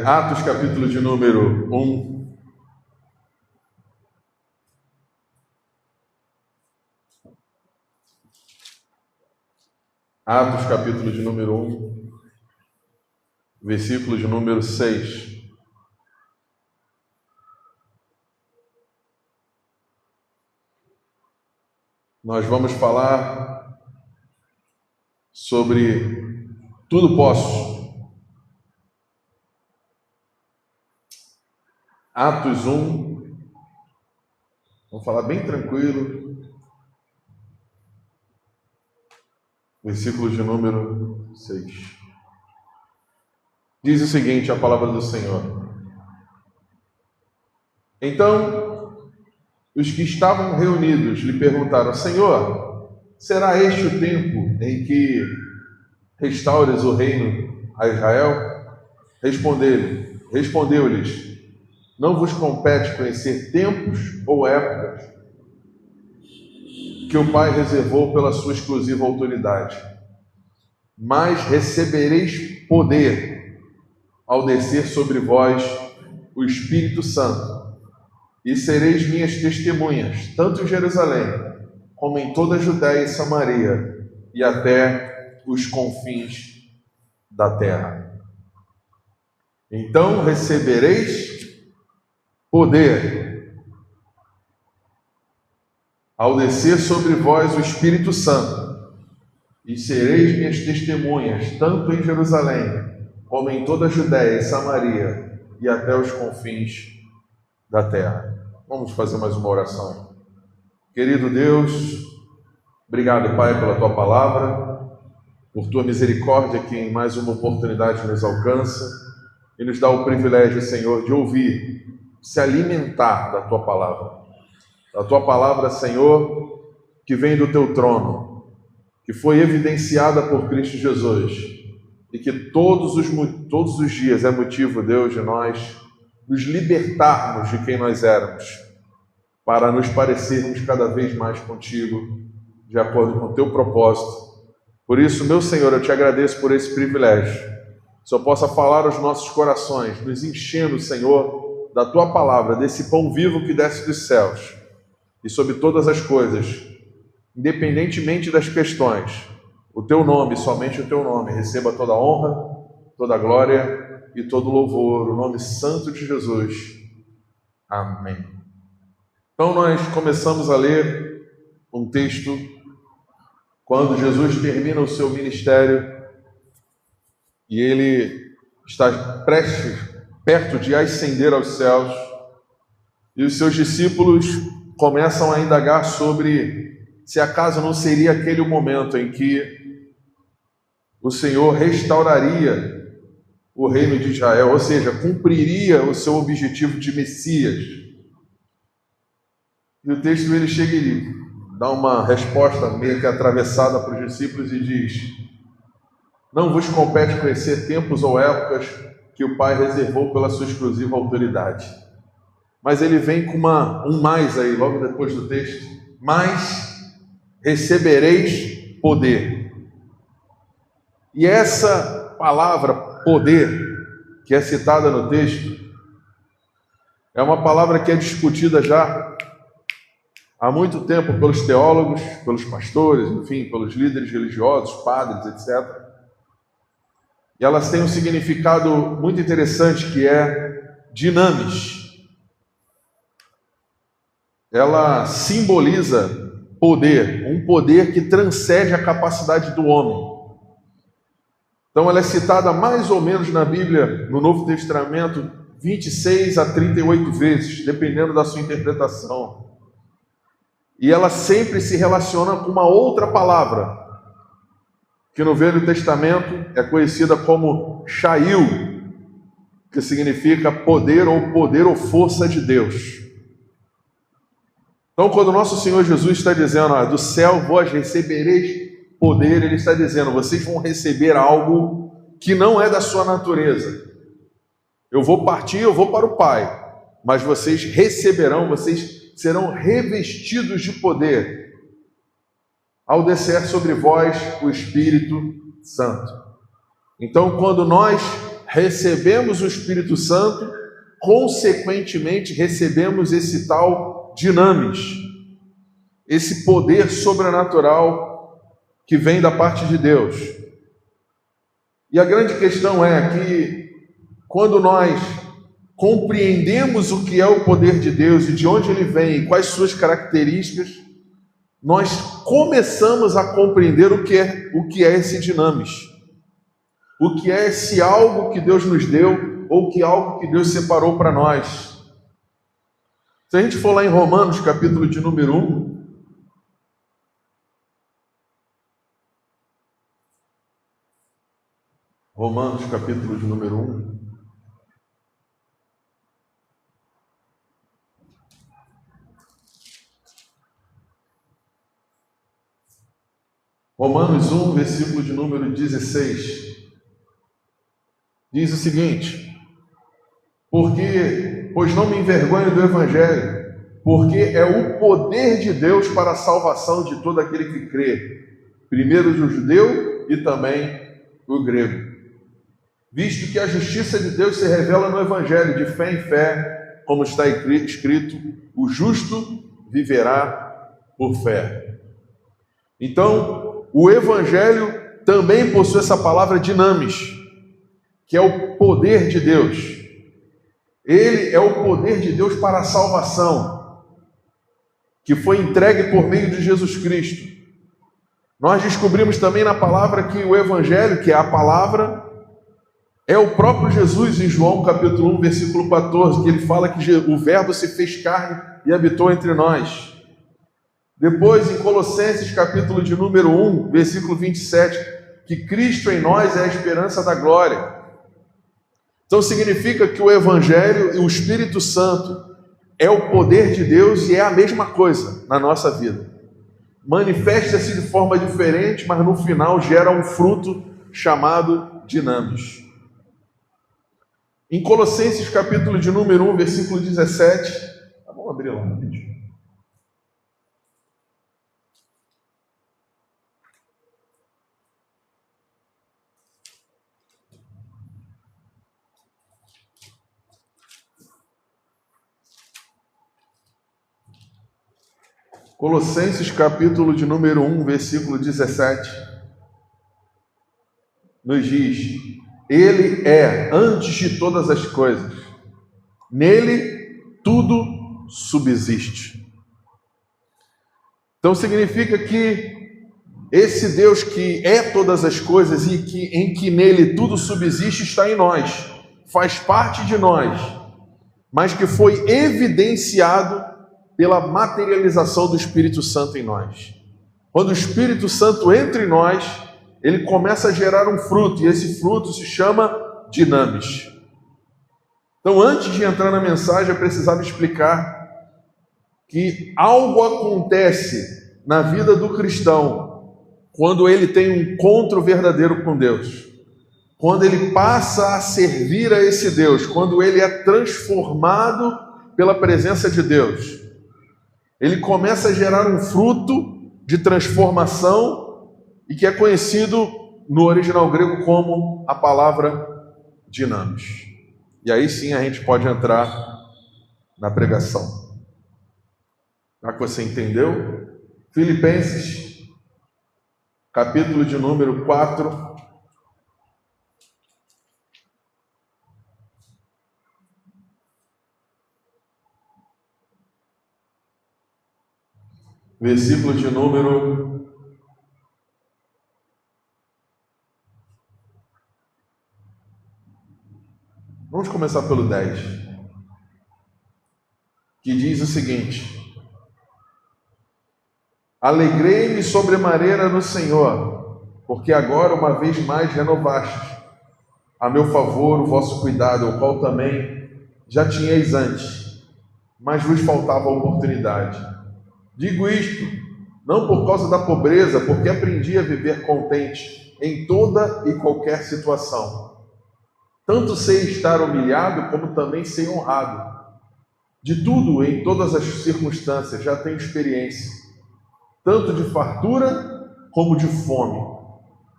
Atos, capítulo de número 1. Atos, capítulo de número 1, versículo de número 6. Nós vamos falar sobre tudo posso. Atos 1, vamos falar bem tranquilo, versículo de número 6. Diz o seguinte, a palavra do Senhor. Então, os que estavam reunidos lhe perguntaram: Senhor, será este o tempo em que restaures o reino a Israel? Respondeu-lhes: não vos compete conhecer tempos ou épocas que o Pai reservou pela sua exclusiva autoridade, mas recebereis poder ao descer sobre vós o Espírito Santo, e sereis minhas testemunhas, tanto em Jerusalém, como em toda a Judéia e Samaria, e até os confins da terra. Então recebereis poder ao descer sobre vós o Espírito Santo, e sereis minhas testemunhas, tanto em Jerusalém, como em toda a Judéia e Samaria, e até os confins da terra. Vamos fazer mais uma oração. Querido Deus, obrigado, Pai, pela Tua palavra, por Tua misericórdia que em mais uma oportunidade nos alcança e nos dá o privilégio, Senhor, de ouvir, se alimentar da Tua palavra. Da Tua palavra, Senhor, que vem do Teu trono, que foi evidenciada por Cristo Jesus e que todos os dias é motivo, Deus, de nós nos libertarmos de quem nós éramos, para nos parecermos cada vez mais contigo, de acordo com o Teu propósito. Por isso, meu Senhor, eu Te agradeço por esse privilégio. Que eu possa falar aos nossos corações, nos enchendo, Senhor, da Tua palavra, desse pão vivo que desce dos céus, e sobre todas as coisas, independentemente das questões, o Teu nome, somente o Teu nome, receba toda a honra, toda a glória e todo o louvor, o nome santo de Jesus. Amém. Então nós começamos a ler um texto quando Jesus termina o seu ministério e ele está perto de ascender aos céus, e os seus discípulos começam a indagar sobre se acaso não seria aquele o momento em que o Senhor restauraria o reino de Israel, ou seja, cumpriria o seu objetivo de Messias. E o texto ele chega e dá uma resposta meio que atravessada para os discípulos e diz: não vos compete conhecer tempos ou épocas que o Pai reservou pela sua exclusiva autoridade. Mas ele vem com um mais aí, logo depois do texto. Mas recebereis poder. E essa palavra poder, que é citada no texto, é uma palavra que é discutida já há muito tempo pelos teólogos, pelos pastores, enfim, pelos líderes religiosos, padres, etc. E elas têm um significado muito interessante, que é dinamis. Ela simboliza poder, um poder que transcende a capacidade do homem. Então ela é citada mais ou menos na Bíblia, no Novo Testamento, 26 a 38 vezes, dependendo da sua interpretação. E ela sempre se relaciona com uma outra palavra, que no Velho Testamento é conhecida como Shail, que significa poder ou força de Deus. Então, quando o nosso Senhor Jesus está dizendo, do céu vós recebereis poder, Ele está dizendo, vocês vão receber algo que não é da sua natureza. Eu vou partir, eu vou para o Pai, mas vocês receberão, vocês serão revestidos de poder ao descer sobre vós o Espírito Santo. Então, quando nós recebemos o Espírito Santo, consequentemente recebemos esse tal dinamis, esse poder sobrenatural que vem da parte de Deus. E a grande questão é que quando nós compreendemos o que é o poder de Deus e de onde ele vem e quais suas características, nós começamos a compreender o que é esse dinamis. O que é esse algo que Deus nos deu ou que algo que Deus separou para nós. Se a gente for lá em Romanos, capítulo de número 1, Romanos, capítulo de número 1. Romanos 1, versículo de número 16. Diz o seguinte: pois não me envergonho do Evangelho, porque é o poder de Deus para a salvação de todo aquele que crê, primeiro o judeu e também o grego. Visto que a justiça de Deus se revela no Evangelho, de fé em fé, como está escrito, o justo viverá por fé. Então, o Evangelho também possui essa palavra dinamis, que é o poder de Deus. Ele é o poder de Deus para a salvação, que foi entregue por meio de Jesus Cristo. Nós descobrimos também na palavra que o Evangelho, que é a palavra, é o próprio Jesus em João capítulo 1, versículo 14, que ele fala que o Verbo se fez carne e habitou entre nós. Depois, em Colossenses capítulo de número 1, versículo 27, que Cristo em nós é a esperança da glória. Então significa que o Evangelho e o Espírito Santo é o poder de Deus e é a mesma coisa na nossa vida. Manifesta-se de forma diferente, mas no final gera um fruto chamado dinamis. Em Colossenses capítulo de número 1, versículo 17, vamos abrir lá rapidinho. Colossenses capítulo de número 1, versículo 17, nos diz: Ele é antes de todas as coisas, nele tudo subsiste. Então significa que esse Deus que é todas as coisas e em que nele tudo subsiste está em nós, faz parte de nós, mas que foi evidenciado pela materialização do Espírito Santo em nós. Quando o Espírito Santo entra em nós, ele começa a gerar um fruto, e esse fruto se chama dinamis. Então, antes de entrar na mensagem, eu precisava explicar que algo acontece na vida do cristão quando ele tem um encontro verdadeiro com Deus, quando ele passa a servir a esse Deus, quando ele é transformado pela presença de Deus. Ele começa a gerar um fruto de transformação e que é conhecido no original grego como a palavra dinamis. E aí sim a gente pode entrar na pregação. Já que você entendeu, Filipenses, capítulo de número 4, versículo de número 10. Vamos começar pelo 10, que diz o seguinte: Alegrei-me sobremaneira no Senhor, porque agora uma vez mais renovastes a meu favor o vosso cuidado, o qual também já tinhais antes, mas vos faltava oportunidade. Digo isto, não por causa da pobreza, porque aprendi a viver contente em toda e qualquer situação. Tanto sei estar humilhado, como também sei honrado. De tudo, em todas as circunstâncias, já tenho experiência, tanto de fartura como de fome,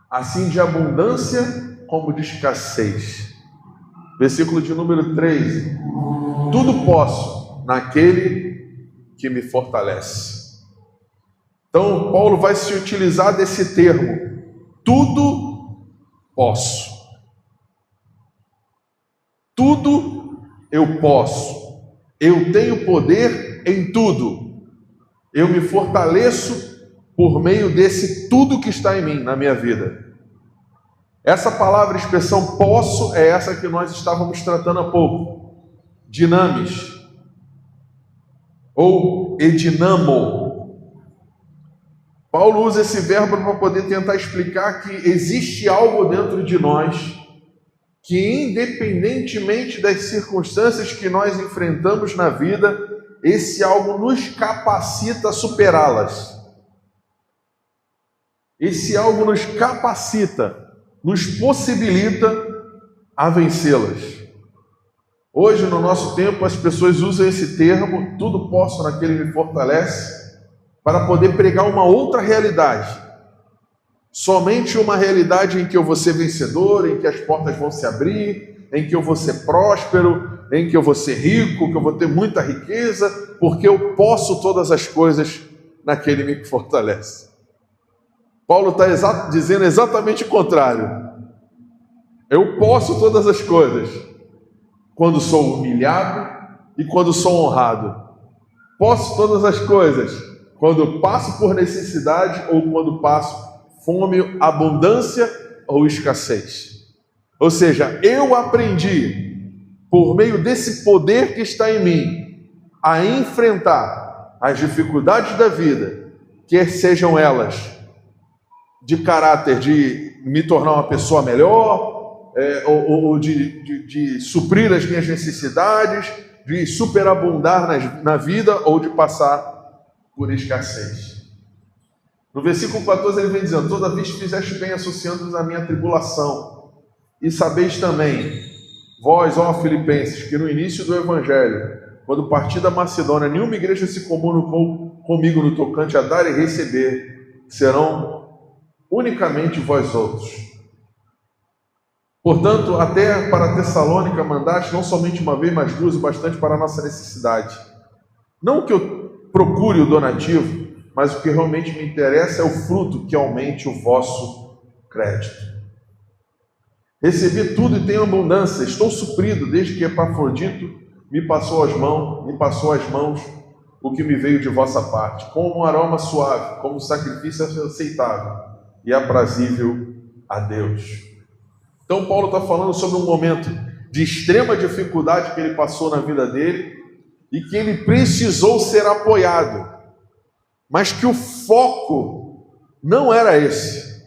assim de abundância como de escassez. Versículo de número 13. Tudo posso naquele que me fortalece. Então, Paulo vai se utilizar desse termo. Tudo posso. Tudo eu posso. Eu tenho poder em tudo. Eu me fortaleço por meio desse tudo que está em mim, na minha vida. Essa palavra, expressão posso, é essa que nós estávamos tratando há pouco. Dinamis. Ou edinamo. Paulo usa esse verbo para poder tentar explicar que existe algo dentro de nós que, independentemente das circunstâncias que nós enfrentamos na vida, esse algo nos capacita a superá-las. Esse algo nos capacita, nos possibilita a vencê-las. Hoje, no nosso tempo, as pessoas usam esse termo, tudo posso naquele que me fortalece, para poder pregar uma outra realidade. Somente uma realidade em que eu vou ser vencedor, em que as portas vão se abrir, em que eu vou ser próspero, em que eu vou ser rico, que eu vou ter muita riqueza, porque eu posso todas as coisas naquele que me fortalece. Paulo está dizendo exatamente o contrário. Eu posso todas as coisas quando sou humilhado e quando sou honrado. Posso todas as coisas quando passo por necessidade ou quando passo fome, abundância ou escassez. Ou seja, eu aprendi, por meio desse poder que está em mim, a enfrentar as dificuldades da vida, quer sejam elas de caráter de me tornar uma pessoa melhor, ou de suprir as minhas necessidades, de superabundar na vida ou de passar por escassez. No versículo 14 ele vem dizendo: toda vez que fizeste bem associando-vos à minha tribulação, e sabeis também, vós, ó Filipenses, que no início do Evangelho, quando parti da Macedônia, nenhuma igreja se comunicou comigo no tocante a dar e receber, serão unicamente vós outros. Portanto, até para Tessalônica mandaste não somente uma vez, mas duas, o bastante para a nossa necessidade. Não que eu procure o donativo, mas o que realmente me interessa é o fruto que aumente o vosso crédito. Recebi tudo e tenho abundância, estou suprido desde que Epafrodito me passou às mãos o que me veio de vossa parte, como um aroma suave, como um sacrifício aceitável e aprazível a Deus. Então Paulo está falando sobre um momento de extrema dificuldade que ele passou na vida dele e que ele precisou ser apoiado, mas que o foco não era esse,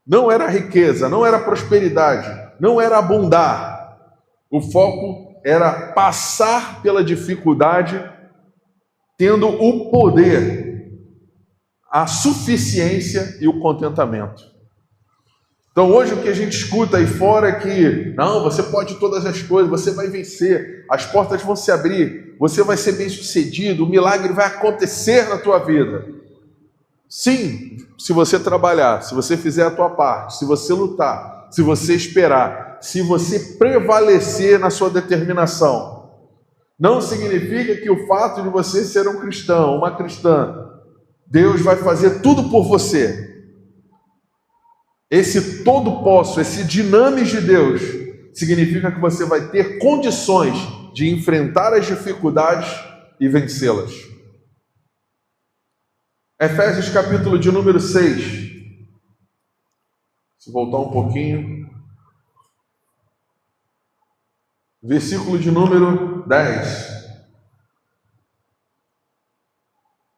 não era riqueza, não era prosperidade, não era abundar. O foco era passar pela dificuldade tendo o poder, a suficiência e o contentamento. Então hoje o que a gente escuta aí fora é que não, você pode todas as coisas, você vai vencer, as portas vão se abrir, você vai ser bem sucedido, o milagre vai acontecer na tua vida. Sim, se você trabalhar, se você fizer a tua parte, se você lutar, se você esperar, se você prevalecer na sua determinação. Não significa que o fato de você ser um cristão, uma cristã, Deus vai fazer tudo por você. Esse todo posso, esse dinamis de Deus, significa que você vai ter condições de enfrentar as dificuldades e vencê-las. Efésios capítulo de número 6. Se voltar um pouquinho. Versículo de número 10.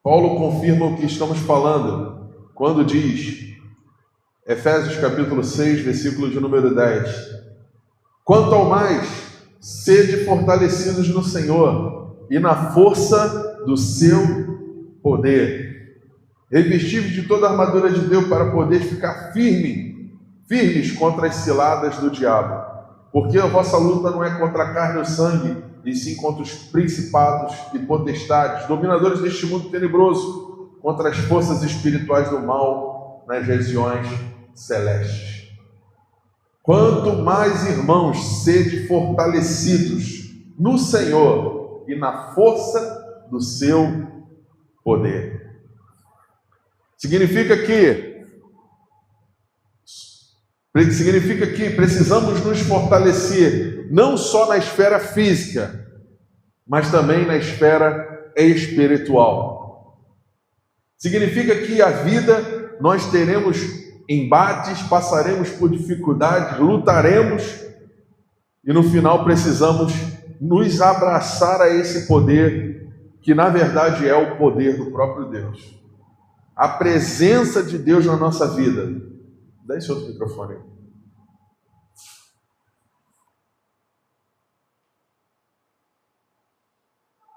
Paulo confirma o que estamos falando quando diz, Efésios capítulo 6, versículo de número 10. Quanto ao mais, sede fortalecidos no Senhor e na força do seu poder. Revestivos de toda a armadura de Deus para poder ficar firmes contra as ciladas do diabo. Porque a vossa luta não é contra a carne ou sangue, e sim contra os principados e potestades, dominadores deste mundo tenebroso, contra as forças espirituais do mal nas regiões celestes. Quanto mais, irmãos, sede fortalecidos no Senhor e na força do seu poder. Significa que precisamos nos fortalecer não só na esfera física, mas também na esfera espiritual. Significa que a vida nós teremos embates, passaremos por dificuldades, lutaremos e no final precisamos nos abraçar a esse poder que na verdade é o poder do próprio Deus. A presença de Deus na nossa vida. Dá esse outro microfone aí.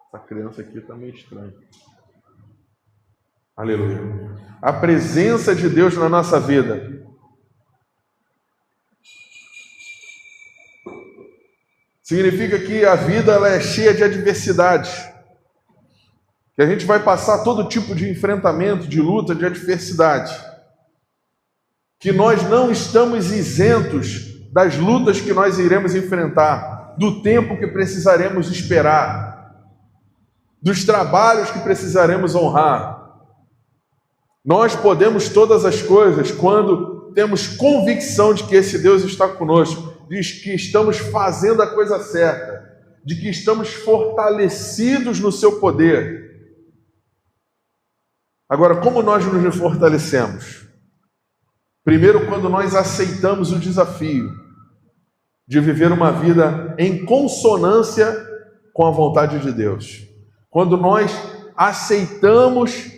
Essa criança aqui está meio estranha. Aleluia. A presença de Deus na nossa vida significa que a vida ela é cheia de adversidades, que a gente vai passar todo tipo de enfrentamento, de luta, de adversidade, que nós não estamos isentos das lutas que nós iremos enfrentar, do tempo que precisaremos esperar, dos trabalhos que precisaremos honrar. Nós podemos todas as coisas quando temos convicção de que esse Deus está conosco, de que estamos fazendo a coisa certa, de que estamos fortalecidos no seu poder. Agora, como nós nos fortalecemos? Primeiro, quando nós aceitamos o desafio de viver uma vida em consonância com a vontade de Deus. Quando nós aceitamos,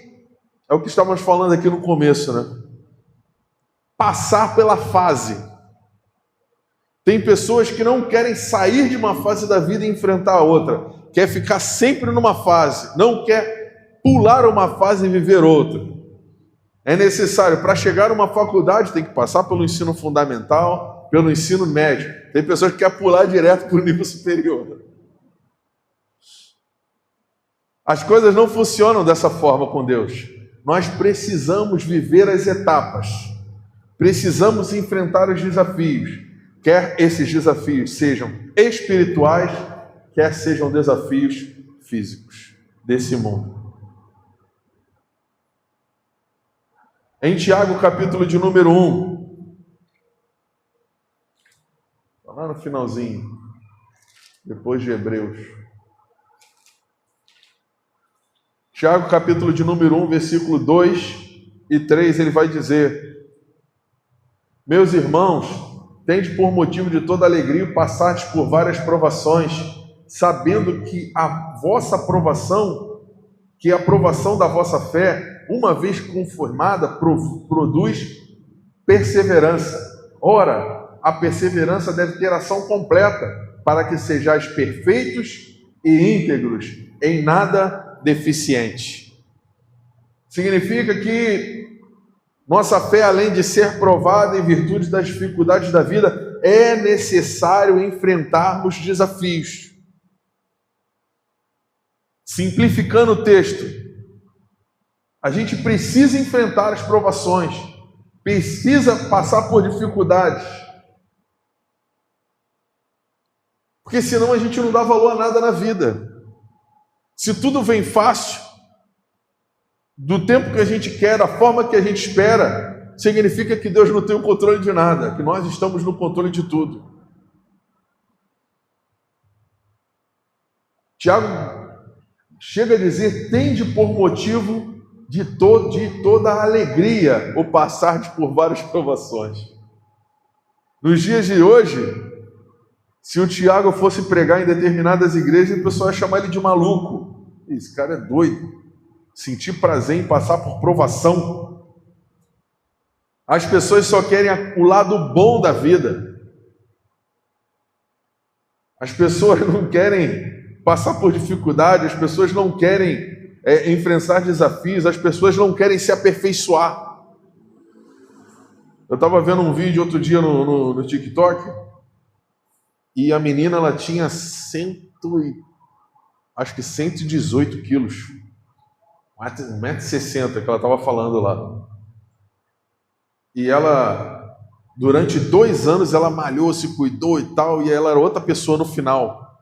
é o que estávamos falando aqui no começo, né? Passar pela fase. Tem pessoas que não querem sair de uma fase da vida e enfrentar a outra. Quer ficar sempre numa fase. Não quer pular uma fase e viver outra. É necessário, para chegar a uma faculdade, tem que passar pelo ensino fundamental, pelo ensino médio. Tem pessoas que querem pular direto para o nível superior. As coisas não funcionam dessa forma com Deus. Nós precisamos viver as etapas. Precisamos enfrentar os desafios. Quer esses desafios sejam espirituais, quer sejam desafios físicos desse mundo. Em Tiago, capítulo de número 1, lá no finalzinho, depois de Hebreus. Tiago, capítulo de número 1, versículo 2 e 3, ele vai dizer: meus irmãos, tende por motivo de toda alegria passardes por várias provações, sabendo que a vossa aprovação, que a aprovação da vossa fé, uma vez confirmada, produz perseverança. Ora, a perseverança deve ter ação completa, para que sejais perfeitos e íntegros, em nada deficiente. Significa que nossa fé, além de ser provada em virtude das dificuldades da vida, é necessário enfrentarmos desafios. Simplificando o texto, a gente precisa enfrentar as provações, precisa passar por dificuldades, porque senão a gente não dá valor a nada na vida. Se tudo vem fácil, do tempo que a gente quer, da forma que a gente espera, significa que Deus não tem o controle de nada, que nós estamos no controle de tudo. Tiago chega a dizer: tende por motivo de toda a alegria o passar por várias provações. Nos dias de hoje, se o Tiago fosse pregar em determinadas igrejas, o pessoal ia chamar ele de maluco. Esse cara é doido. Sentir prazer em passar por provação. As pessoas só querem o lado bom da vida. As pessoas não querem passar por dificuldade, as pessoas não querem enfrentar desafios, as pessoas não querem se aperfeiçoar. Eu estava vendo um vídeo outro dia no TikTok, e a menina ela tinha 118 quilos. 1,60 m que ela estava falando lá. E ela Durante 2 anos ela malhou, se cuidou e tal, e ela era outra pessoa no final.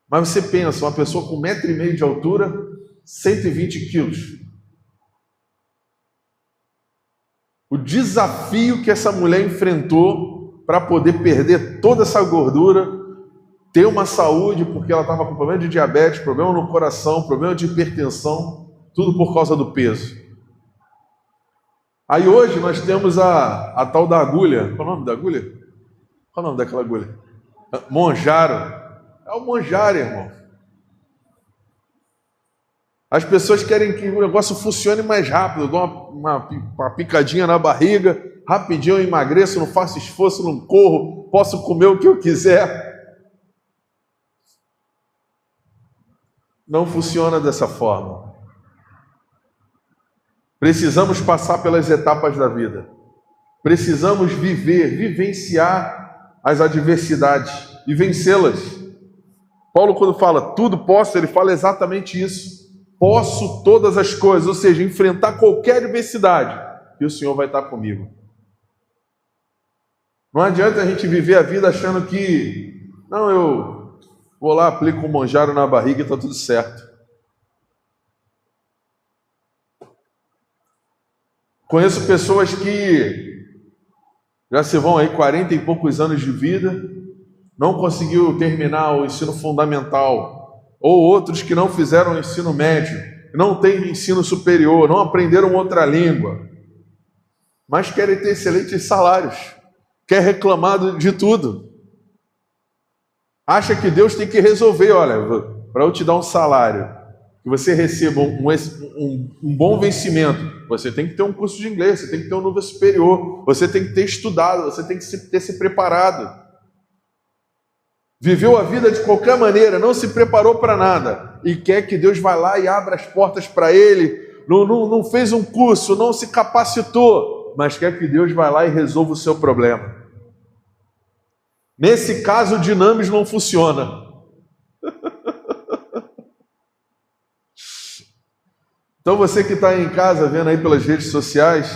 Mas você pensa, uma pessoa com 1,5 m de altura, 120 quilos. O desafio que essa mulher enfrentou para poder perder toda essa gordura, ter uma saúde, porque ela estava com problema de diabetes, problema no coração, problema de hipertensão, tudo por causa do peso. Aí hoje nós temos a tal da agulha. Qual é o nome da agulha? Qual é o nome daquela agulha? Monjaro. É o Monjaro, irmão. As pessoas querem que o negócio funcione mais rápido. Eu dou uma picadinha na barriga, rapidinho eu emagreço, não faço esforço, não corro, posso comer o que eu quiser. Não funciona dessa forma. Precisamos passar pelas etapas da vida. Precisamos vivenciar as adversidades e vencê-las. Paulo, quando fala tudo posso, ele fala exatamente isso. Posso todas as coisas, ou seja, enfrentar qualquer adversidade, e o Senhor vai estar comigo. Não adianta a gente viver a vida achando que, não, eu vou lá, aplico um monjaro na barriga e está tudo certo. Conheço pessoas que já se vão aí 40 e poucos anos de vida, não conseguiu terminar o ensino fundamental, ou outros que não fizeram o ensino médio, não têm ensino superior, não aprenderam outra língua, mas querem ter excelentes salários, quer reclamar de tudo. Acha que Deus tem que resolver, olha, para eu te dar um salário, que você receba um bom vencimento, você tem que ter um curso de inglês, você tem que ter um nível superior, você tem que ter estudado, você tem que ter se preparado. Viveu a vida de qualquer maneira, não se preparou para nada, e quer que Deus vá lá e abra as portas para ele, não fez um curso, não se capacitou, mas quer que Deus vá lá e resolva o seu problema. Nesse caso, o Dinamis não funciona. Então você que está aí em casa, vendo aí pelas redes sociais,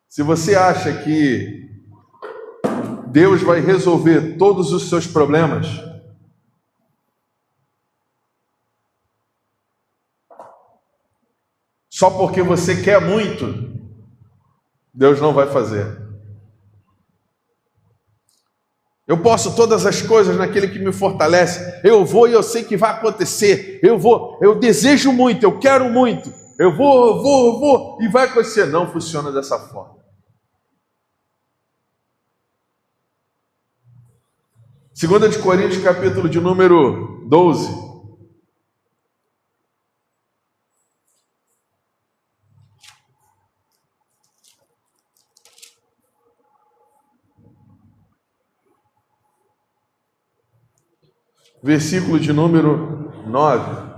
se você acha que Deus vai resolver todos os seus problemas, só porque você quer muito, Deus não vai fazer. Eu posso todas as coisas naquele que me fortalece. Eu vou e eu sei que vai acontecer. Eu desejo muito, eu quero muito. Eu vou e vai acontecer. Não funciona dessa forma. 2 Coríntios, capítulo de número 12. Versículo de número 9.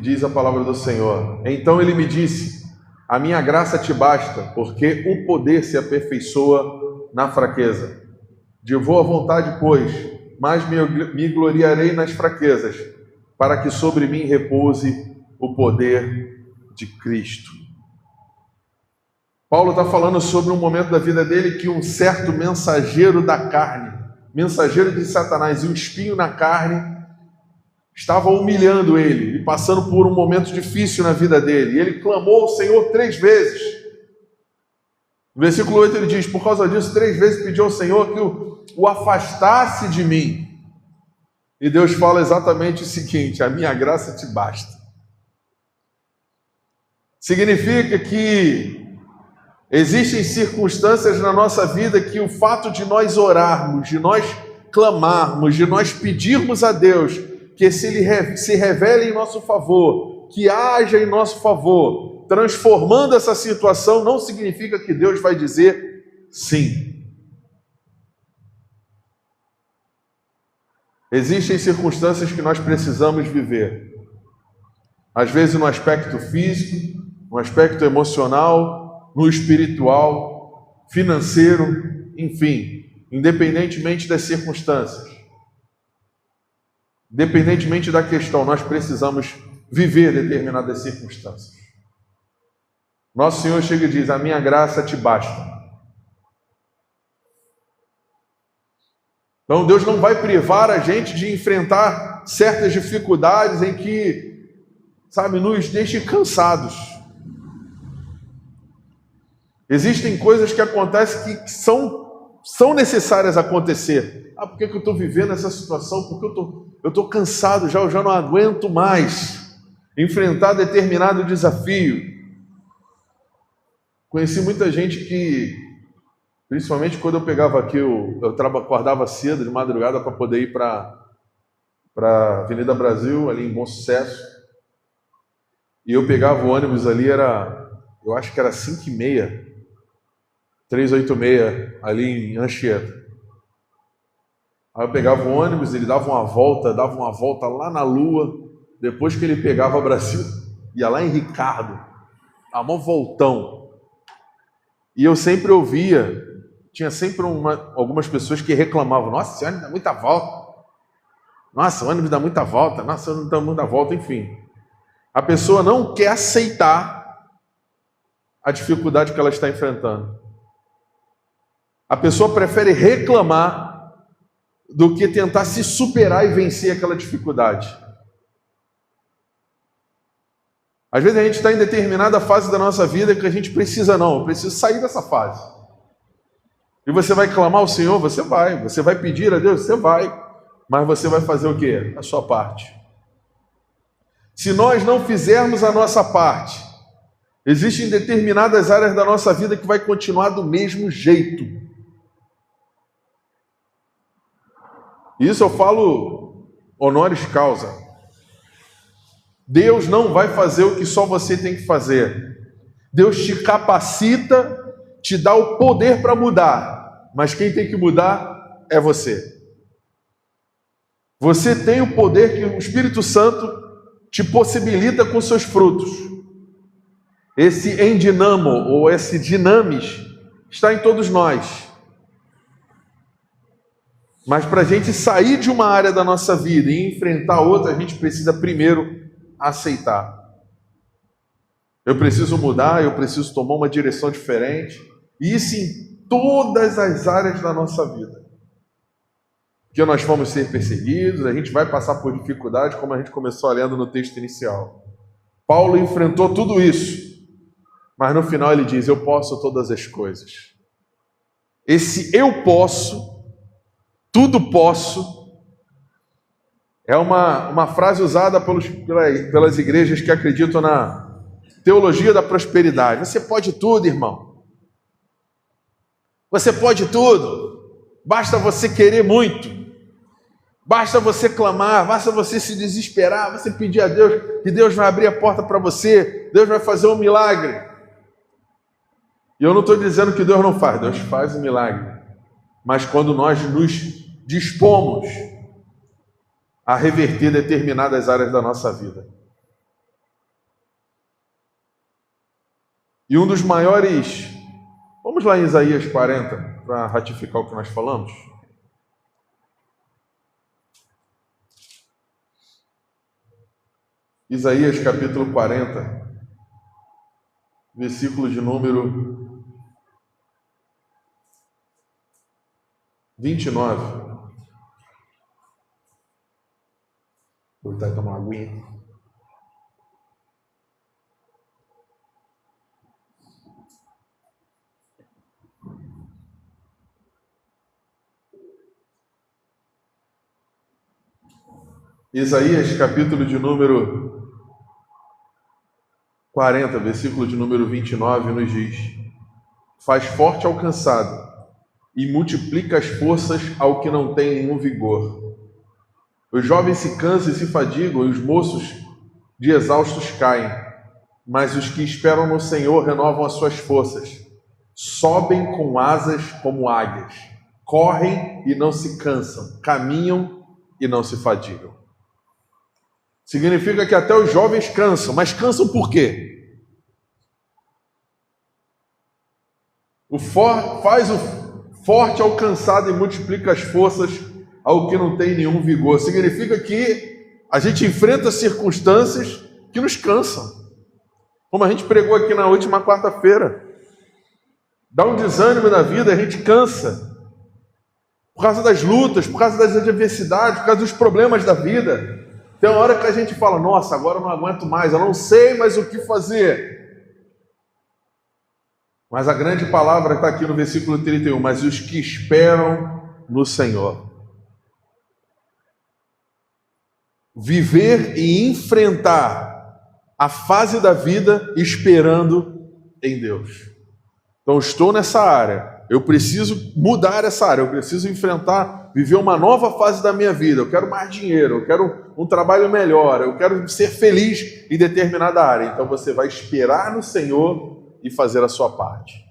Diz a palavra do Senhor: então ele me disse, a minha graça te basta, porque o poder se aperfeiçoa na fraqueza. De boa vontade, pois, mas me gloriarei nas fraquezas, para que sobre mim repouse o poder de Cristo. Paulo está falando sobre um momento da vida dele que um certo mensageiro da carne, mensageiro de Satanás e um espinho na carne, estava humilhando ele e passando por um momento difícil na vida dele. E ele clamou ao Senhor 3 vezes. No versículo 8 ele diz, por causa disso 3 vezes pediu ao Senhor que o afastasse de mim. E Deus fala exatamente o seguinte: a minha graça te basta. Significa que existem circunstâncias na nossa vida que o fato de nós orarmos, de nós clamarmos, de nós pedirmos a Deus que se revele em nosso favor, que haja em nosso favor, transformando essa situação, não significa que Deus vai dizer sim. Existem circunstâncias que nós precisamos viver, às vezes no aspecto físico, no aspecto emocional, no espiritual, financeiro, enfim, independentemente das circunstâncias. Independentemente da questão, nós precisamos viver determinadas circunstâncias. Nosso Senhor chega e diz: a minha graça te basta. Então Deus não vai privar a gente de enfrentar certas dificuldades em que, nos deixe cansados. Existem coisas que acontecem que são necessárias acontecer. Por que eu estou vivendo essa situação? Porque eu estou cansado já, eu já não aguento mais enfrentar determinado desafio. Conheci muita gente que, principalmente quando eu pegava aqui, eu acordava cedo, de madrugada, para poder ir para a Avenida Brasil, ali em Bom Sucesso. E eu pegava o ônibus ali, eu acho que era 5h30, 386, ali em Anchieta. Aí eu pegava o ônibus, ele dava uma volta lá na Lua. Depois que ele pegava o Brasil, ia lá em Ricardo, a mó voltão. E eu sempre ouvia, tinha sempre algumas pessoas que reclamavam: nossa, esse ônibus dá muita volta. Nossa, o ônibus dá muita volta. Nossa, o ônibus dá muita volta, enfim. A pessoa não quer aceitar a dificuldade que ela está enfrentando. A pessoa prefere reclamar do que tentar se superar e vencer aquela dificuldade. Às vezes a gente está em determinada fase da nossa vida que a gente precisa, eu preciso sair dessa fase. E você vai clamar ao Senhor? Você vai pedir a Deus? Você vai. Mas você vai fazer o quê? A sua parte. Se nós não fizermos a nossa parte, existem determinadas áreas da nossa vida que vai continuar do mesmo jeito. Isso eu falo honoris causa. Deus não vai fazer o que só você tem que fazer. Deus te capacita, te dá o poder para mudar, mas quem tem que mudar é você. Você tem o poder que o Espírito Santo te possibilita com seus frutos. Esse endinamo, ou esse dinamis, está em todos nós. Mas para a gente sair de uma área da nossa vida e enfrentar outra, a gente precisa primeiro aceitar. Eu preciso mudar, eu preciso tomar uma direção diferente. E isso em todas as áreas da nossa vida. Porque nós vamos ser perseguidos, a gente vai passar por dificuldade, como a gente começou lendo no texto inicial. Paulo enfrentou tudo isso. Mas no final ele diz: eu posso todas as coisas. Esse eu posso, tudo posso, é uma frase usada pelas igrejas que acreditam na teologia da prosperidade. Você pode tudo, irmão. Você pode tudo. Basta você querer muito. Basta você clamar, basta você se desesperar, você pedir a Deus, que Deus vai abrir a porta para você, Deus vai fazer um milagre. E eu não estou dizendo que Deus não faz, Deus faz um milagre. Mas quando nós nos dispomos a reverter determinadas áreas da nossa vida. E um dos maiores... Vamos lá em Isaías 40, para ratificar o que nós falamos. Isaías capítulo 40, versículo de número 29. Vou tentar tomar uma aguinha. Isaías capítulo de número 40, versículo de número 29, nos diz: faz forte ao cansado e multiplica as forças ao que não tem nenhum vigor. Os jovens se cansam e se fadigam, e os moços de exaustos caem. Mas os que esperam no Senhor renovam as suas forças. Sobem com asas como águias. Correm e não se cansam. Caminham e não se fadigam. Significa que até os jovens cansam. Mas cansam por quê? Faz o forte ao cansado e multiplica as forças ao que não tem nenhum vigor. Significa que a gente enfrenta circunstâncias que nos cansam. Como a gente pregou aqui na última quarta-feira. Dá um desânimo na vida, a gente cansa. Por causa das lutas, por causa das adversidades, por causa dos problemas da vida. Tem uma hora que a gente fala, nossa, agora eu não aguento mais, eu não sei mais o que fazer. Mas a grande palavra está aqui no versículo 31, mas os que esperam no Senhor. Viver e enfrentar a fase da vida esperando em Deus. Então, estou nessa área, eu preciso mudar essa área, eu preciso enfrentar, viver uma nova fase da minha vida, eu quero mais dinheiro, eu quero um trabalho melhor, eu quero ser feliz em determinada área. Então, você vai esperar no Senhor e fazer a sua parte.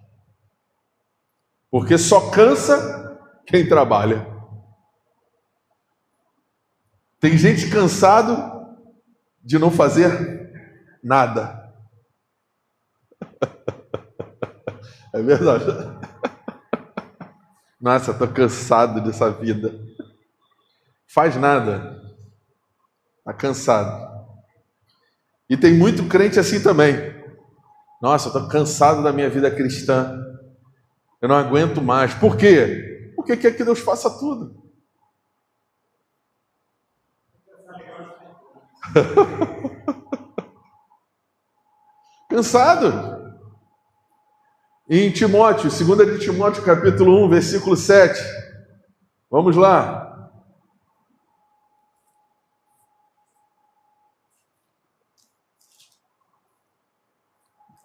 Porque só cansa quem trabalha. Tem gente cansado de não fazer nada. É verdade. Nossa, estou cansado dessa vida. Faz nada. Está cansado. E tem muito crente assim também. Nossa, estou cansado da minha vida cristã. Eu não aguento mais. Por quê? Porque quer que Deus faça tudo. Cansado. E em Timóteo, 2 de Timóteo, capítulo 1, versículo 7. Vamos lá.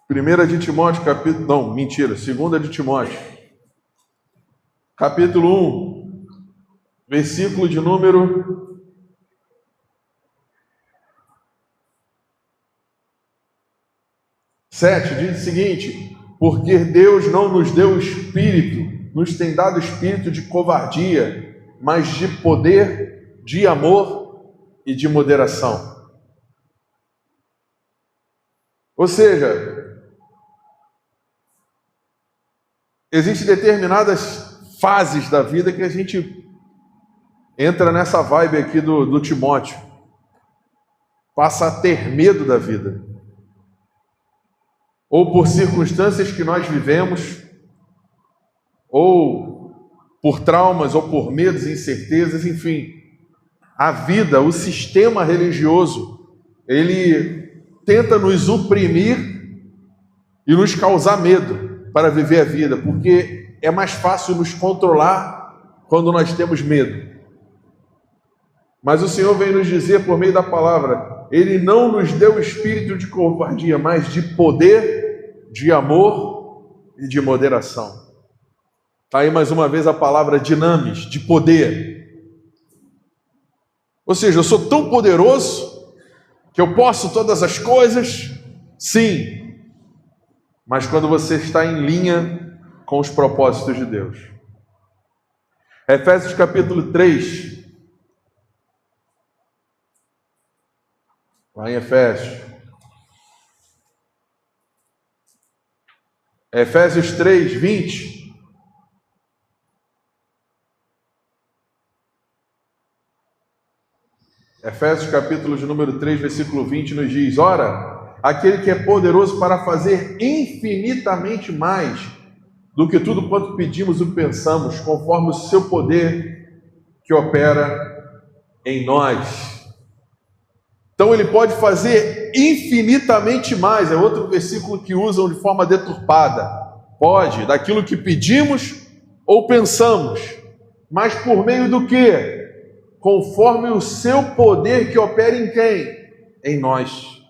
Primeira de Timóteo, capítulo... Não, mentira. 2 de Timóteo, capítulo 1, versículo de número 7, diz o seguinte: porque Deus não nos deu espírito, nos tem dado espírito de covardia, mas de poder, de amor e de moderação. Ou seja, existem determinadas fases da vida que a gente entra nessa vibe aqui do Timóteo. Passa a ter medo da vida. Ou por circunstâncias que nós vivemos, ou por traumas, ou por medos e incertezas, enfim. A vida, o sistema religioso, ele tenta nos oprimir e nos causar medo para viver a vida, porque é mais fácil nos controlar quando nós temos medo. Mas o Senhor vem nos dizer por meio da palavra, Ele não nos deu espírito de covardia, mas de poder, de amor e de moderação. Está aí mais uma vez a palavra dinamis, de poder. Ou seja, eu sou tão poderoso que eu posso todas as coisas, sim, mas quando você está em linha com os propósitos de Deus. Efésios capítulo 3. Lá em Efésios. Efésios 3, 20. Efésios capítulo de número 3, versículo 20 nos diz: ora, aquele que é poderoso para fazer infinitamente mais do que tudo quanto pedimos ou pensamos, conforme o seu poder que opera em nós. Então ele pode fazer infinitamente mais. É outro versículo que usam de forma deturpada. Pode, daquilo que pedimos ou pensamos. Mas por meio do quê? Conforme o seu poder que opera em quem? Em nós.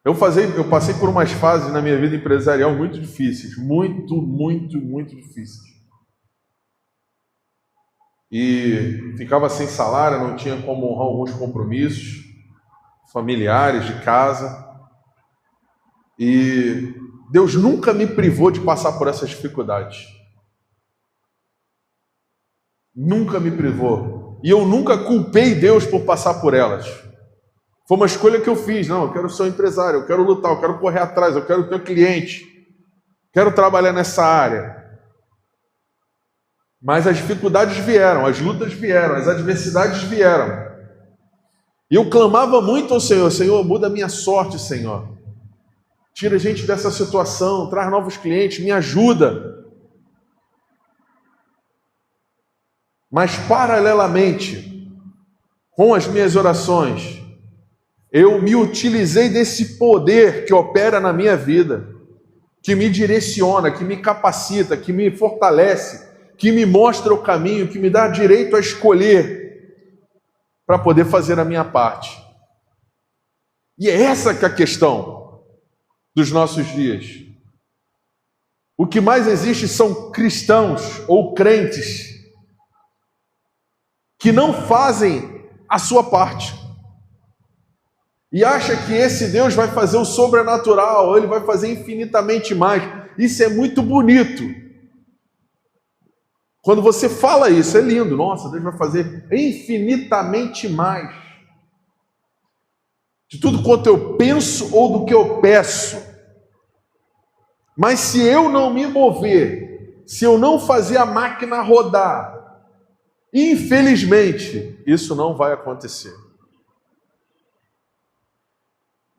Eu passei por umas fases na minha vida empresarial muito difíceis. Muito difíceis. E ficava sem salário, não tinha como honrar alguns compromissos familiares, de casa. E Deus nunca me privou de passar por essas dificuldades. Nunca me privou. E eu nunca culpei Deus por passar por elas. Foi uma escolha que eu fiz. Não, eu quero ser um empresário, eu quero lutar, eu quero correr atrás, eu quero ter cliente. Quero trabalhar nessa área. Mas as dificuldades vieram, as lutas vieram, as adversidades vieram. E eu clamava muito ao Senhor: Senhor, muda a minha sorte, Senhor. Tira a gente dessa situação, traz novos clientes, me ajuda. Mas paralelamente com as minhas orações, eu me utilizei desse poder que opera na minha vida, que me direciona, que me capacita, que me fortalece, que me mostra o caminho, que me dá direito a escolher para poder fazer a minha parte. E é essa que é a questão dos nossos dias. O que mais existe são cristãos ou crentes que não fazem a sua parte. E acha que esse Deus vai fazer o sobrenatural, ou ele vai fazer infinitamente mais. Isso é muito bonito. Quando você fala isso, é lindo. Nossa, Deus vai fazer infinitamente mais. De tudo quanto eu penso ou do que eu peço. Mas se eu não me mover, se eu não fazer a máquina rodar, infelizmente, isso não vai acontecer.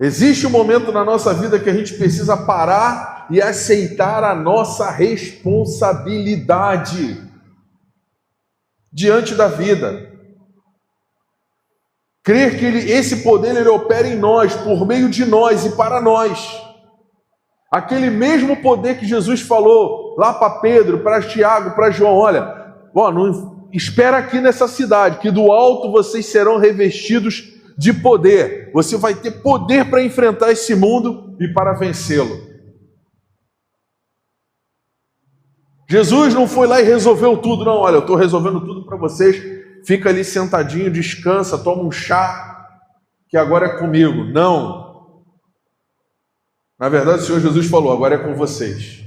Existe um momento na nossa vida que a gente precisa parar e aceitar a nossa responsabilidade diante da vida. Crer que esse poder ele opera em nós, por meio de nós e para nós. Aquele mesmo poder que Jesus falou lá para Pedro, para Tiago, para João: olha, não espera aqui nessa cidade, que do alto vocês serão revestidos de poder. Você vai ter poder para enfrentar esse mundo e para vencê-lo. Jesus não foi lá e resolveu tudo, não. Olha, eu estou resolvendo tudo para vocês. Fica ali sentadinho, descansa, toma um chá, que agora é comigo. Não. Na verdade, o Senhor Jesus falou: agora é com vocês.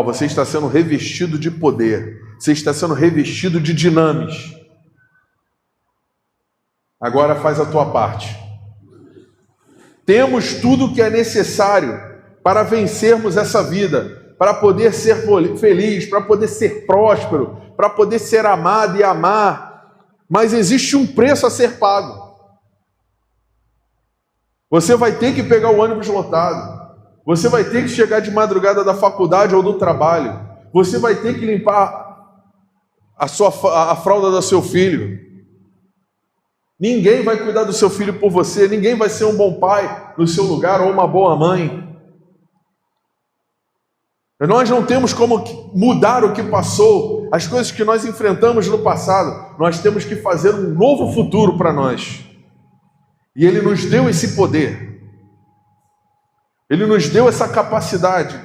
Você está sendo revestido de poder. Você está sendo revestido de dinamis. Agora faz a tua parte. Temos tudo o que é necessário para vencermos essa vida, para poder ser feliz, para poder ser próspero, para poder ser amado e amar. Mas existe um preço a ser pago. Você vai ter que pegar o ônibus lotado. Você vai ter que chegar de madrugada da faculdade ou do trabalho. Você vai ter que limpar a fralda do seu filho. Ninguém vai cuidar do seu filho por você. Ninguém vai ser um bom pai no seu lugar ou uma boa mãe. Nós não temos como mudar o que passou, as coisas que nós enfrentamos no passado. Nós temos que fazer um novo futuro para nós. E Ele nos deu esse poder. Ele nos deu essa capacidade.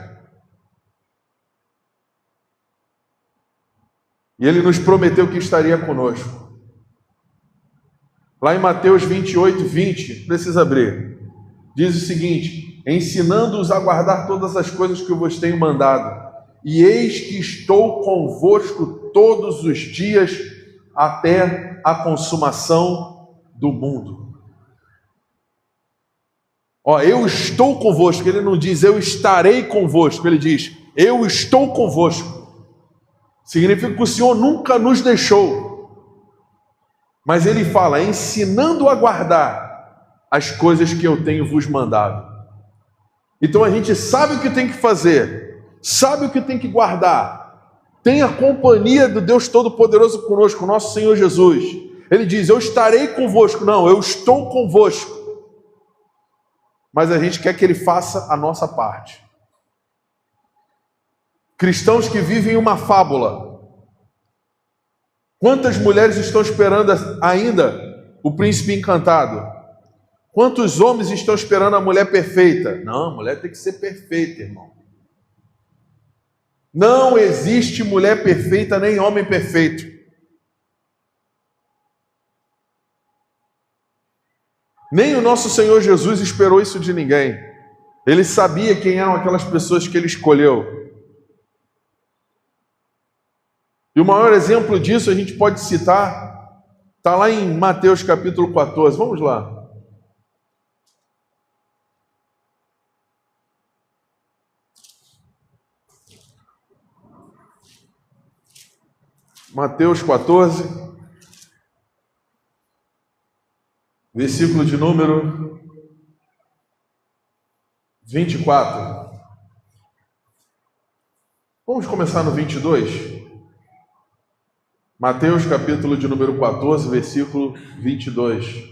E Ele nos prometeu que estaria conosco. Lá em Mateus 28, 20, precisa abrir. Diz o seguinte: ensinando-os a guardar todas as coisas que eu vos tenho mandado. E eis que estou convosco todos os dias até a consumação do mundo. Eu estou convosco. Ele não diz eu estarei convosco. Ele diz eu estou convosco. Significa que o Senhor nunca nos deixou. Mas Ele fala, ensinando a guardar as coisas que eu tenho vos mandado. Então a gente sabe o que tem que fazer, sabe o que tem que guardar. Tem a companhia do Deus Todo-Poderoso conosco, nosso Senhor Jesus. Ele diz, eu estarei convosco. Não, eu estou convosco. Mas a gente quer que Ele faça a nossa parte. Cristãos que vivem uma fábula. Quantas mulheres estão esperando ainda o príncipe encantado? Quantos homens estão esperando a mulher perfeita? Não, a mulher tem que ser perfeita, irmão. Não existe mulher perfeita nem homem perfeito. Nem o nosso Senhor Jesus esperou isso de ninguém. Ele sabia quem eram aquelas pessoas que Ele escolheu. E o maior exemplo disso a gente pode citar, está lá em Mateus capítulo 14. Vamos lá. Mateus 14, versículo de número 24. Vamos começar no 22? Mateus capítulo de número 14, versículo 22.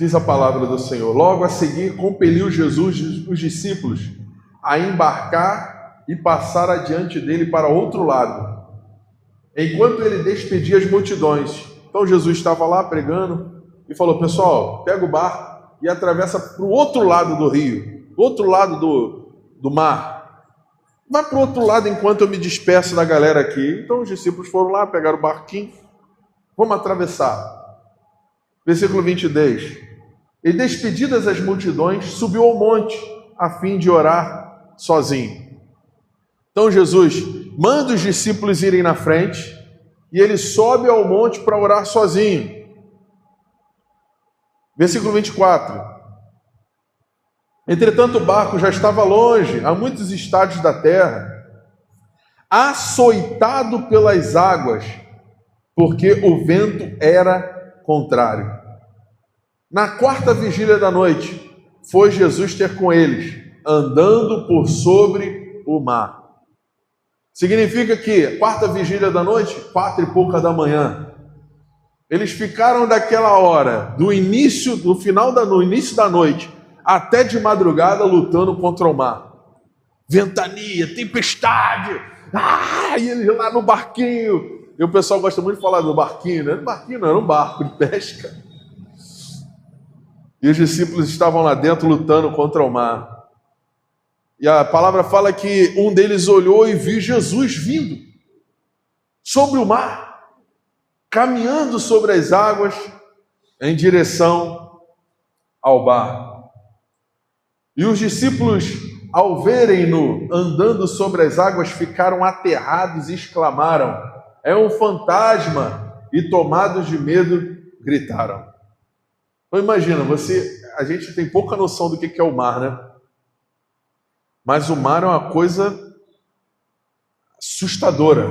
Diz a palavra do Senhor: logo a seguir compeliu Jesus os discípulos a embarcar e passar adiante dele para outro lado, enquanto ele despedia as multidões. Então Jesus estava lá pregando e falou: pessoal, pega o barco e atravessa para o outro lado do rio, outro lado do mar. Vai para o outro lado enquanto eu me despeço da galera aqui. Então os discípulos foram lá, pegaram o barquinho, vamos atravessar. Versículo 22. E despedidas as multidões, subiu ao monte a fim de orar sozinho. Então Jesus manda os discípulos irem na frente e ele sobe ao monte para orar sozinho. Versículo 24. Entretanto, o barco já estava longe, a muitos estádios da terra, açoitado pelas águas, porque o vento era contrário. Na quarta vigília da noite, foi Jesus ter com eles, andando por sobre o mar. Significa que, quarta vigília da noite, 4 e pouca da manhã, eles ficaram daquela hora, no início da noite, até de madrugada, lutando contra o mar. Ventania, tempestade, e eles lá no barquinho. E o pessoal gosta muito de falar do barquinho, né? Barquinho não, era um barco de pesca. E os discípulos estavam lá dentro lutando contra o mar. E a palavra fala que um deles olhou e viu Jesus vindo sobre o mar, caminhando sobre as águas em direção ao barco. E os discípulos, ao verem-no andando sobre as águas, ficaram aterrados e exclamaram: é um fantasma! E tomados de medo, gritaram. Então imagina, a gente tem pouca noção do que é o mar, né? Mas o mar é uma coisa assustadora.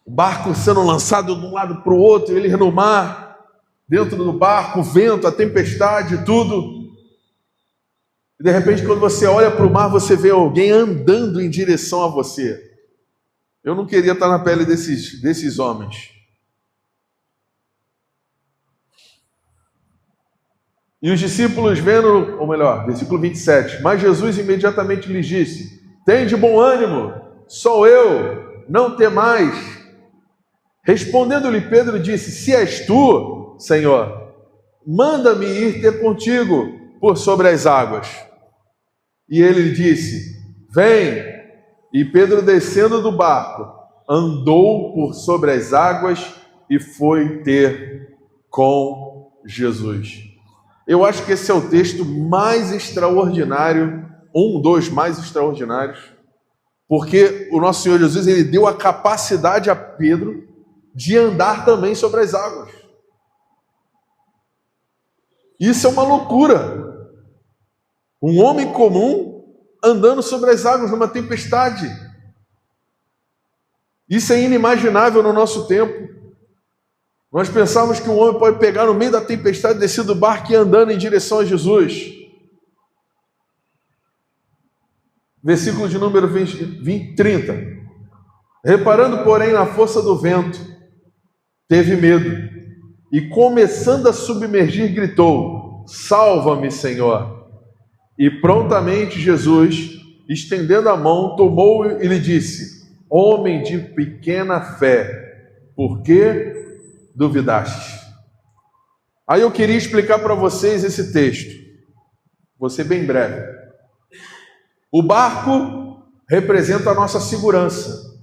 O barco sendo lançado de um lado para o outro, ele no mar, dentro do barco, o vento, a tempestade, tudo. E de repente, quando você olha para o mar, você vê alguém andando em direção a você. Eu não queria estar na pele desses homens. E os discípulos vendo, ou melhor, versículo 27, mas Jesus imediatamente lhes disse: tende bom ânimo, sou eu, não temais. Respondendo-lhe Pedro disse: se és tu, Senhor, manda-me ir ter contigo por sobre as águas. E ele lhe disse: vem. E Pedro, descendo do barco, andou por sobre as águas e foi ter com Jesus. Eu acho que esse é o texto mais extraordinário, um dos mais extraordinários, porque o nosso Senhor Jesus, ele deu a capacidade a Pedro de andar também sobre as águas. Isso é uma loucura. Um homem comum andando sobre as águas numa tempestade. Isso é inimaginável no nosso tempo. Nós pensávamos que um homem pode pegar no meio da tempestade, descer do barco e ir andando em direção a Jesus. Versículo de número 30. Reparando, porém, na força do vento, teve medo e, começando a submergir, gritou: salva-me, Senhor. E prontamente Jesus, estendendo a mão, tomou-o e lhe disse: homem de pequena fé, por que duvidaste? Aí eu queria explicar para vocês esse texto. Vou ser bem breve. O barco representa a nossa segurança.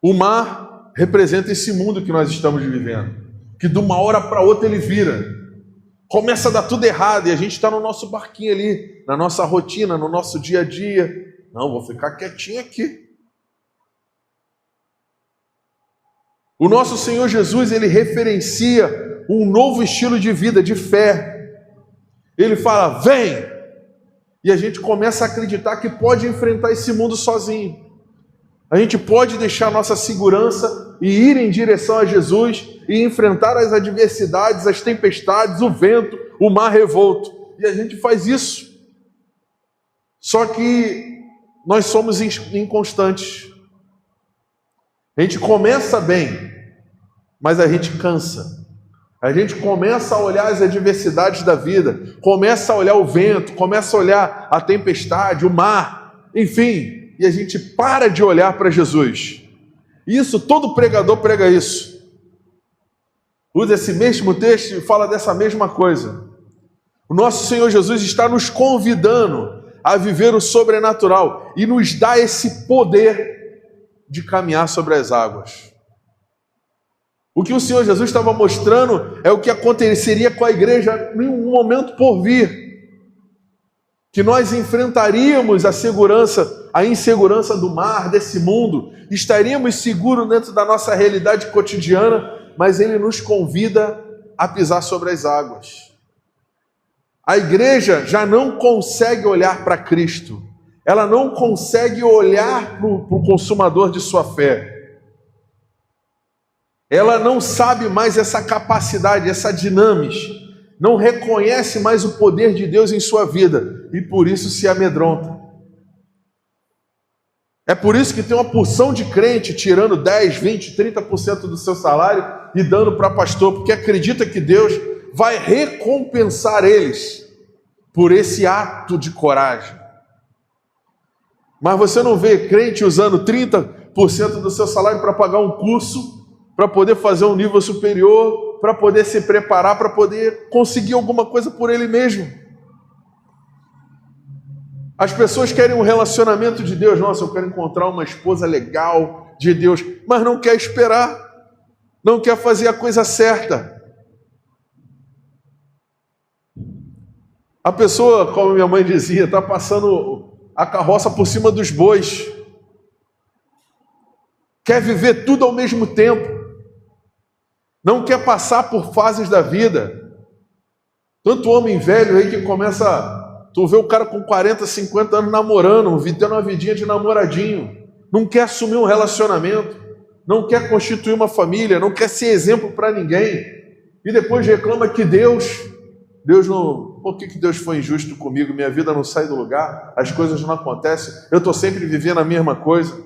O mar representa esse mundo que nós estamos vivendo, que de uma hora para outra ele vira. Começa a dar tudo errado e a gente está no nosso barquinho ali, na nossa rotina, no nosso dia a dia. Não, vou ficar quietinho aqui. O nosso Senhor Jesus, ele referencia um novo estilo de vida, de fé. Ele fala: vem! E a gente começa a acreditar que pode enfrentar esse mundo sozinho. A gente pode deixar nossa segurança e ir em direção a Jesus e enfrentar as adversidades, as tempestades, o vento, o mar revolto. E a gente faz isso. Só que nós somos inconstantes. A gente começa bem, mas a gente cansa. A gente começa a olhar as adversidades da vida, começa a olhar o vento, começa a olhar a tempestade, o mar, enfim, e a gente para de olhar para Jesus. Isso, todo pregador prega isso. Usa esse mesmo texto e fala dessa mesma coisa. O nosso Senhor Jesus está nos convidando a viver o sobrenatural e nos dá esse poder de caminhar sobre as águas. O que o Senhor Jesus estava mostrando é o que aconteceria com a igreja em um momento por vir. Que nós enfrentaríamos a insegurança do mar, desse mundo, estaríamos seguros dentro da nossa realidade cotidiana, mas Ele nos convida a pisar sobre as águas. A igreja já não consegue olhar para Cristo, ela não consegue olhar para o consumador de sua fé. Ela não sabe mais essa capacidade, essa dinâmica, não reconhece mais o poder de Deus em sua vida e por isso se amedronta. É por isso que tem uma porção de crente tirando 10, 20, 30% do seu salário e dando para pastor, porque acredita que Deus vai recompensar eles por esse ato de coragem. Mas você não vê crente usando 30% do seu salário para pagar um curso, para poder fazer um nível superior, para poder se preparar, para poder conseguir alguma coisa por ele mesmo. As pessoas querem um relacionamento de Deus. Nossa, eu quero encontrar uma esposa legal de Deus, mas não quer esperar, não quer fazer a coisa certa. A pessoa, como minha mãe dizia, está passando a carroça por cima dos bois. Quer viver tudo ao mesmo tempo. Não quer passar por fases da vida. Tanto homem velho aí que começa... Tu vê o cara com 40, 50 anos namorando, tendo uma vidinha de namoradinho. Não quer assumir um relacionamento. Não quer constituir uma família. Não quer ser exemplo para ninguém. E depois reclama que Deus não... Por que Deus foi injusto comigo? Minha vida não sai do lugar. As coisas não acontecem. Eu estou sempre vivendo a mesma coisa.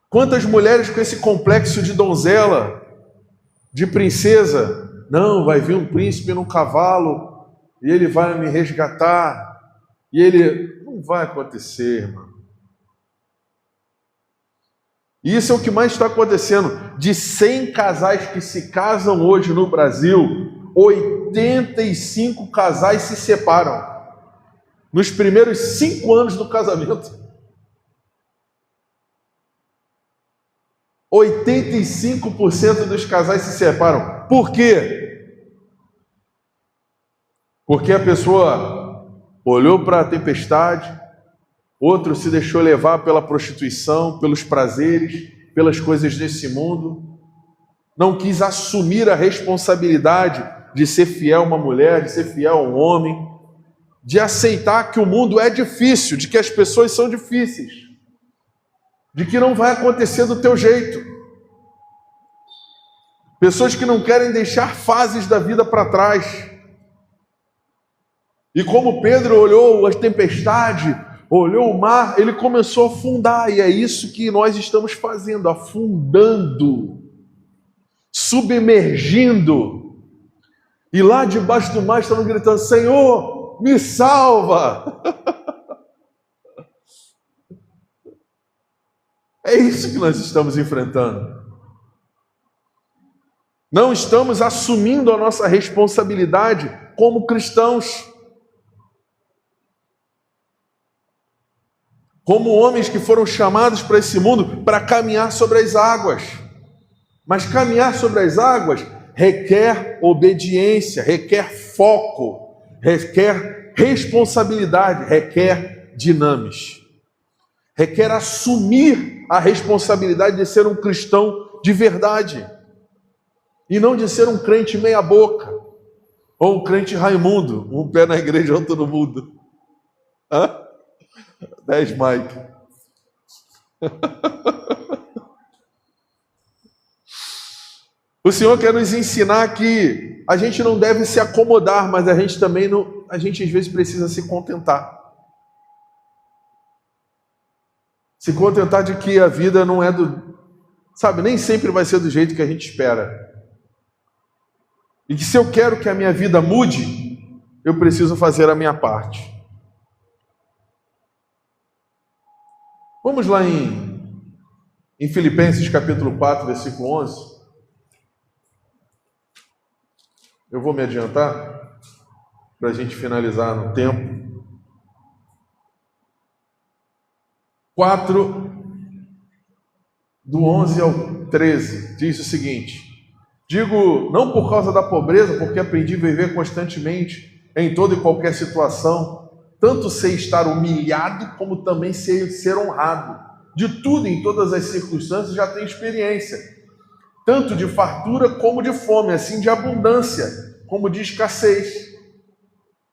Quantas mulheres com esse complexo de donzela, de princesa? Não, vai vir um príncipe num cavalo e ele vai me resgatar. E ele... Não vai acontecer, irmão. Isso é o que mais está acontecendo. De 100 casais que se casam hoje no Brasil, 85 casais se separam nos primeiros 5 anos do casamento. 85% dos casais se separam. Por quê? Porque a pessoa olhou para a tempestade, outro se deixou levar pela prostituição, pelos prazeres, pelas coisas desse mundo, não quis assumir a responsabilidade de ser fiel a uma mulher, de ser fiel a um homem, de aceitar que o mundo é difícil, de que as pessoas são difíceis, de que não vai acontecer do teu jeito. Pessoas que não querem deixar fases da vida para trás. E como Pedro olhou a tempestade, olhou o mar, ele começou a afundar. E é isso que nós estamos fazendo, afundando, submergindo. E lá debaixo do mar estamos gritando: Senhor, me salva! É isso que nós estamos enfrentando. Não estamos assumindo a nossa responsabilidade como cristãos, como homens que foram chamados para esse mundo para caminhar sobre as águas. Mas caminhar sobre as águas requer obediência, requer foco, requer responsabilidade, requer dinâmica. Requer assumir a responsabilidade de ser um cristão de verdade. E não de ser um crente meia boca. Ou um crente Raimundo, um pé na igreja, outro no mundo. 10, Mike. O Senhor quer nos ensinar que a gente não deve se acomodar, mas a gente também não, a gente às vezes precisa se contentar. Se contentar de que a vida não é nem sempre vai ser do jeito que a gente espera. E que se eu quero que a minha vida mude, eu preciso fazer a minha parte. Vamos lá em Filipenses capítulo 4, versículo 11. Eu vou me adiantar para a gente finalizar no tempo. 4, do 11 ao 13, diz o seguinte: digo, não por causa da pobreza, porque aprendi a viver constantemente em toda e qualquer situação, tanto sei estar humilhado, como também sei ser honrado. De tudo, em todas as circunstâncias, já tenho experiência, tanto de fartura como de fome, assim de abundância, como de escassez.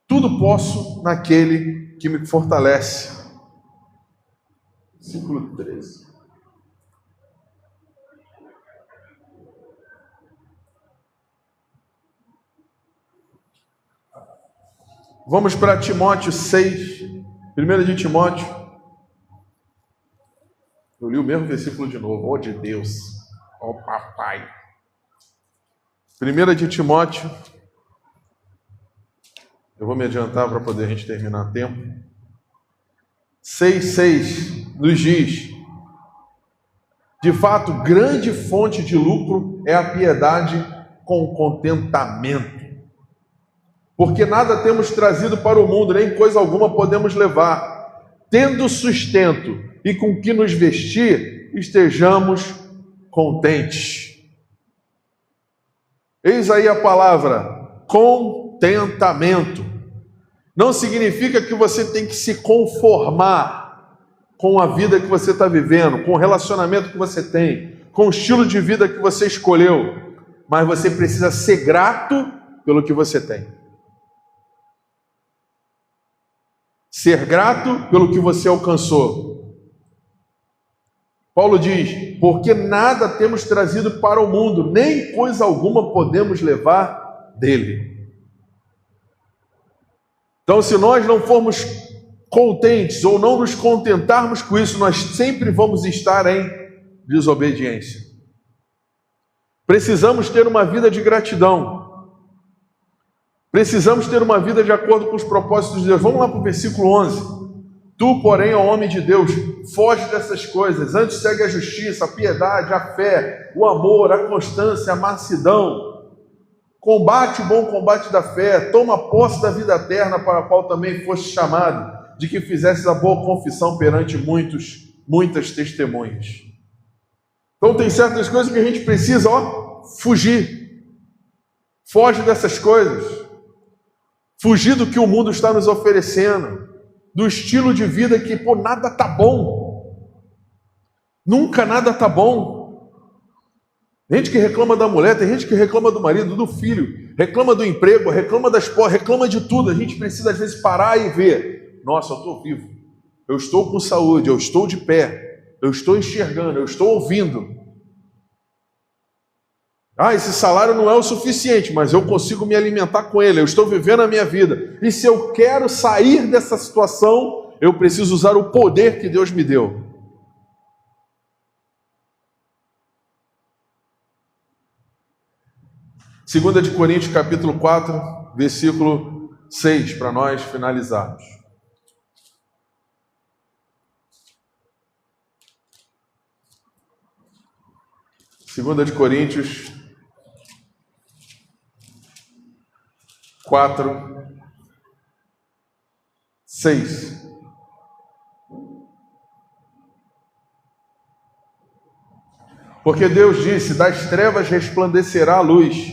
Tudo posso naquele que me fortalece. Versículo 13. Vamos para Timóteo 6, 1 de Timóteo. Eu li o mesmo versículo de novo, ó de Deus, ó papai. 1 de Timóteo, eu vou me adiantar para poder a gente terminar a tempo. 6,6 nos diz: de fato, grande fonte de lucro é a piedade com contentamento. Porque nada temos trazido para o mundo, nem coisa alguma podemos levar. Tendo sustento e com que nos vestir, estejamos contentes. Eis aí a palavra contentamento. Não significa que você tem que se conformar com a vida que você está vivendo, com o relacionamento que você tem, com o estilo de vida que você escolheu, mas você precisa ser grato pelo que você tem. Ser grato pelo que você alcançou. Paulo diz: porque nada temos trazido para o mundo, nem coisa alguma podemos levar dele. Então, se nós não formos contentes ou não nos contentarmos com isso, nós sempre vamos estar em desobediência. Precisamos ter uma vida de gratidão. Precisamos ter uma vida de acordo com os propósitos de Deus. Vamos lá para o versículo 11. Tu, porém, ó homem de Deus, foge dessas coisas. Antes segue a justiça, a piedade, a fé, o amor, a constância, a mansidão. Combate o bom combate da fé. Toma posse da vida eterna, para a qual também foste chamado, de que fizesses a boa confissão perante muitas testemunhas. Então tem certas coisas que a gente precisa, fugir. Foge dessas coisas. Fugir do que o mundo está nos oferecendo, do estilo de vida que, nada está bom. Nunca nada está bom. Tem gente que reclama da mulher, tem gente que reclama do marido, do filho, reclama do emprego, reclama da esposa, reclama de tudo. A gente precisa, às vezes, parar e ver: nossa, eu estou vivo, eu estou com saúde, eu estou de pé, eu estou enxergando, eu estou ouvindo. Esse salário não é o suficiente, mas eu consigo me alimentar com ele, eu estou vivendo a minha vida. E se eu quero sair dessa situação, eu preciso usar o poder que Deus me deu. Segunda de Coríntios, capítulo 4, versículo 6, para nós finalizarmos. Segunda de Coríntios 4, 6. Porque Deus disse: das trevas resplandecerá a luz.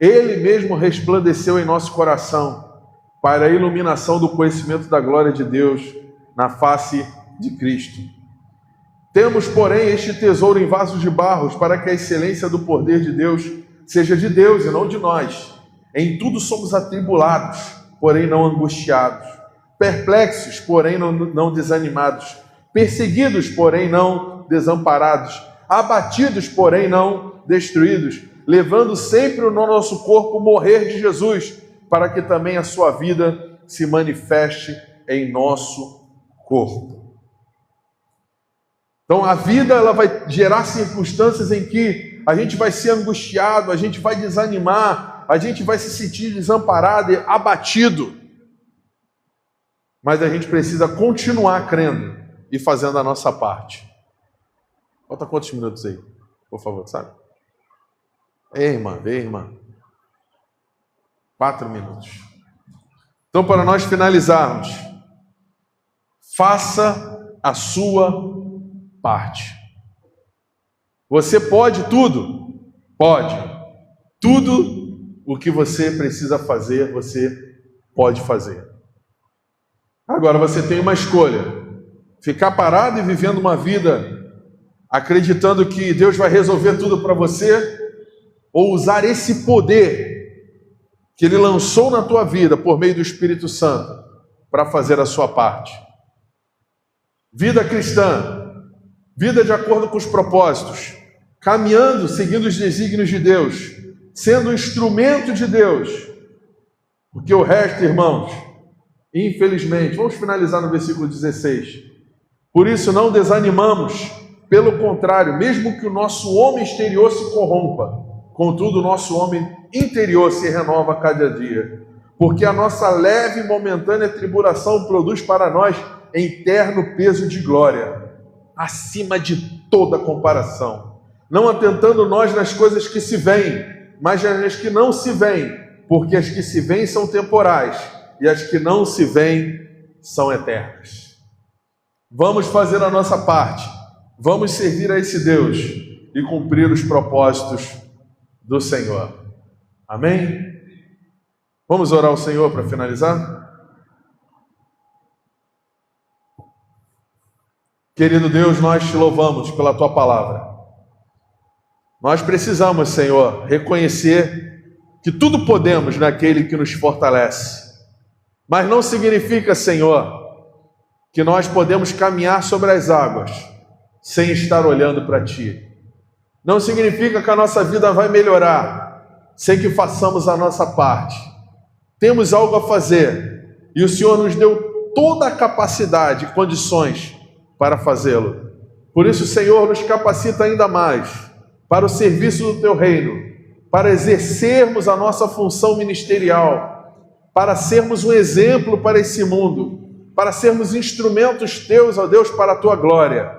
Ele mesmo resplandeceu em nosso coração, para a iluminação do conhecimento da glória de Deus na face de Cristo. Temos, porém, este tesouro em vasos de barro, para que a excelência do poder de Deus seja de Deus e não de nós. Em tudo somos atribulados, porém não angustiados, perplexos, porém não desanimados, perseguidos, porém não desamparados, abatidos, porém não destruídos, levando sempre no nosso corpo o morrer de Jesus, para que também a sua vida se manifeste em nosso corpo. Então a vida ela vai gerar circunstâncias em que a gente vai ser angustiado, a gente vai desanimar, a gente vai se sentir desamparado e abatido. Mas a gente precisa continuar crendo e fazendo a nossa parte. Falta quantos minutos aí, por favor, sabe? Ei, irmã. 4 minutos. Então, para nós finalizarmos, faça a sua parte. Você pode tudo? Pode. Tudo o que você precisa fazer, você pode fazer. Agora você tem uma escolha: ficar parado e vivendo uma vida acreditando que Deus vai resolver tudo para você, ou usar esse poder que Ele lançou na tua vida por meio do Espírito Santo para fazer a sua parte. Vida cristã, vida de acordo com os propósitos, caminhando, seguindo os desígnios de Deus, sendo um instrumento de Deus, porque o resto, irmãos, infelizmente, vamos finalizar no versículo 16. Por isso não desanimamos, pelo contrário, mesmo que o nosso homem exterior se corrompa, contudo o nosso homem interior se renova a cada dia, porque a nossa leve e momentânea tribulação produz para nós eterno peso de glória, acima de toda comparação, não atentando nós nas coisas que se veem, mas nas que não se veem, porque as que se veem são temporais, e as que não se veem são eternas. Vamos fazer a nossa parte, vamos servir a esse Deus e cumprir os propósitos do Senhor. Amém? Vamos orar ao Senhor para finalizar? Querido Deus, nós te louvamos pela tua palavra. Nós precisamos, Senhor, reconhecer que tudo podemos naquele que nos fortalece. Mas não significa, Senhor, que nós podemos caminhar sobre as águas sem estar olhando para Ti. Não significa que a nossa vida vai melhorar sem que façamos a nossa parte. Temos algo a fazer e o Senhor nos deu toda a capacidade e condições para fazê-lo. Por isso, Senhor, nos capacita ainda mais para o serviço do Teu reino, para exercermos a nossa função ministerial, para sermos um exemplo para esse mundo, para sermos instrumentos Teus, ó Deus, para a Tua glória,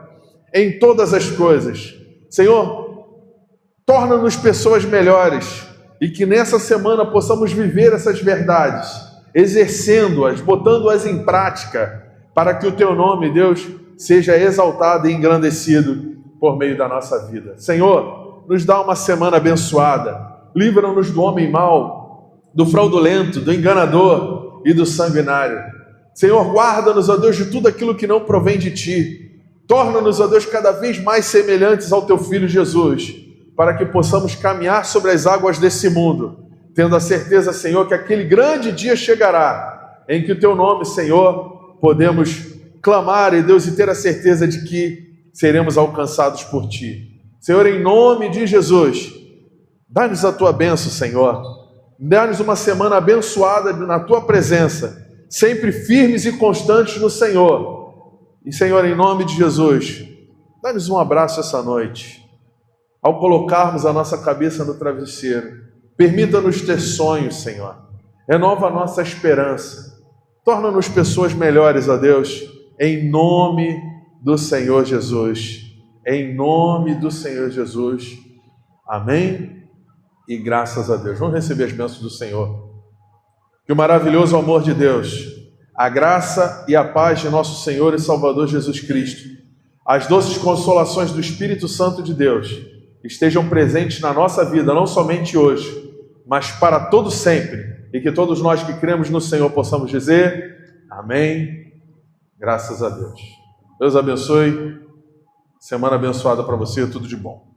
em todas as coisas. Senhor, torna-nos pessoas melhores e que nessa semana possamos viver essas verdades, exercendo-as, botando-as em prática, para que o Teu nome, Deus, seja exaltado e engrandecido por meio da nossa vida. Senhor, nos dá uma semana abençoada, livra-nos do homem mau, do fraudulento, do enganador e do sanguinário. Senhor, guarda-nos, ó Deus, de tudo aquilo que não provém de Ti. Torna-nos, ó Deus, cada vez mais semelhantes ao Teu Filho Jesus, para que possamos caminhar sobre as águas desse mundo, tendo a certeza, Senhor, que aquele grande dia chegará, em que o Teu nome, Senhor, podemos clamar, e Deus, e ter a certeza de que seremos alcançados por Ti. Senhor, em nome de Jesus, dá-nos a Tua bênção, Senhor. Dá-nos uma semana abençoada na Tua presença, sempre firmes e constantes no Senhor. E, Senhor, em nome de Jesus, dá-nos um abraço essa noite. Ao colocarmos a nossa cabeça no travesseiro, permita-nos ter sonhos, Senhor. Renova a nossa esperança. Torna-nos pessoas melhores, ó Deus, em nome do Senhor Jesus. Em nome do Senhor Jesus. Amém? E graças a Deus. Vamos receber as bênçãos do Senhor. Que o maravilhoso amor de Deus, a graça e a paz de nosso Senhor e Salvador Jesus Cristo, as doces consolações do Espírito Santo de Deus, estejam presentes na nossa vida, não somente hoje, mas para todo sempre, e que todos nós que cremos no Senhor possamos dizer amém, graças a Deus. Deus abençoe, semana abençoada para você, tudo de bom.